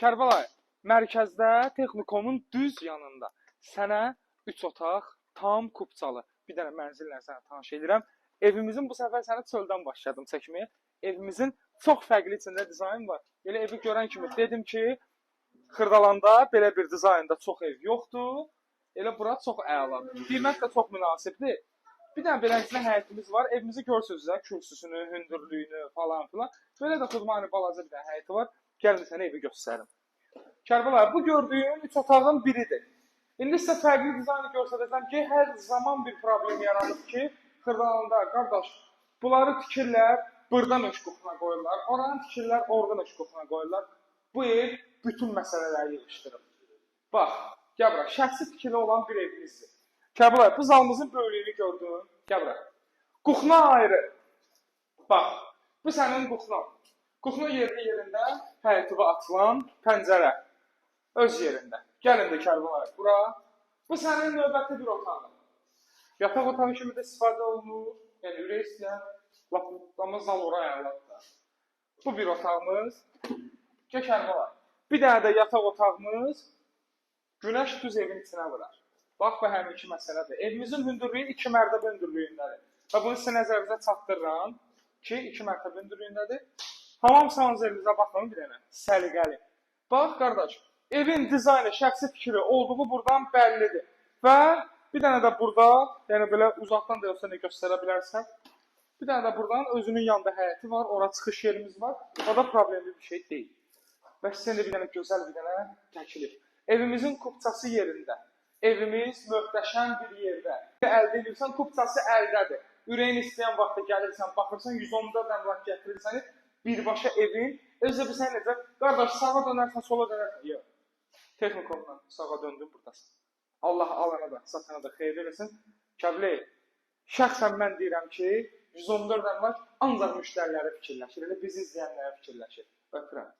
Kərbəlayı, mərkəzdə Texnikomun düz yanında sənə 3 otaq, tam kupçalı bir dənə mənzillə sənə tanış edirəm. Evimizin bu səfər səni çöldən başladım çəkməyə. Evimizin çox fərqli içində dizayn var. Elə evi görən kimi dedim ki, Xırdalanda belə bir dizaynda çox ev yoxdur. Elə bura çox əladır. Qiymət də çox münasibdir. Bir dənə beləsinə həyətimiz var. Evimizi görürsünüz də, kürsüsünü, hündürlüyünü falan filan. Belə də xudmani balaca bir dənə həyəti var. Gəlin sənə evi göstərim. Kərbəlayı, bu gördüyün 3 otağın biridir. İndi sizə fərqli dizaynı göstərəcəm ki, hər zaman bir problem yaranır ki, Xırdalanda, qardaş, bunları tikirlər, buradan öşqufuna qoyurlar, oranı tikirlər, oradan öşqufuna qoyurlar. Bu ev bütün məsələləri yığışdırır. Bax, gəl bura, şəxsi tikili olan bir evimizdir. Kərbəlayı, bu zalımızın böyüklüyünü gördün. Gəl bura. Kuxna ayrı. Bax, bu sənin kuxnan. Kuxna yerində həyətivə açılan pəncərə. Öz yerində. Gəlin də Kərbəlayı bura. Bu sənin növbəti bir otağın. Yataq otağı kimi də istifadə olunur. Yəni, ürək istəyən, lapımız zal oraya ayarladır. Bu bir otağımız. Gəl Kərbəlayı. Bir dənə də yataq otağımız günəş düz evin içinə vurar. Bax, bu həmin iki məsələdir. Evimizin hündürlüyü 2 mərtəbə hündürlüyündədir. Və bunu sizə nəzərinizə çatdırıram ki, 2 mərtəbə hündürlüyündədir. Hamam sanzerimizə baxın bir dənə. Səliqəli. Bax, qardaş, evin dizaynı, şəxsi fikri olduğu buradan bəllidir. Və bir dənə də burada, yəni belə uzaqdan da yoxsa nə göstərə bilərsən. Bir dənə də buradan özünün yanında həyəti var, ora çıxış yerimiz var. O da problemli bir şey deyil. Və sizə də bir dənə gözəl bir dənə təklif. Evimizin kupçası yerində. Evimiz möhtəşəm bir yerdə. Əldə edirsən, kupçası əldədir. Ürəyin istəyən vaxtda gəlirsən, baxırsan, 114 əmlak gətirirsən, birbaşa evin. Özə bir sən necə, qardaş, sağa dönərsən, sola dönərsən. Yox. Texnikomdan sağa döndün, buradasın. Allah alana da, satana da xeyir eləsin. Kəbli, şəxsən mən deyirəm ki, 114 əmlak ancaq müştəriləri fikirləşir, elə bizi izləyənlərə fikirləşir. Öpürəm.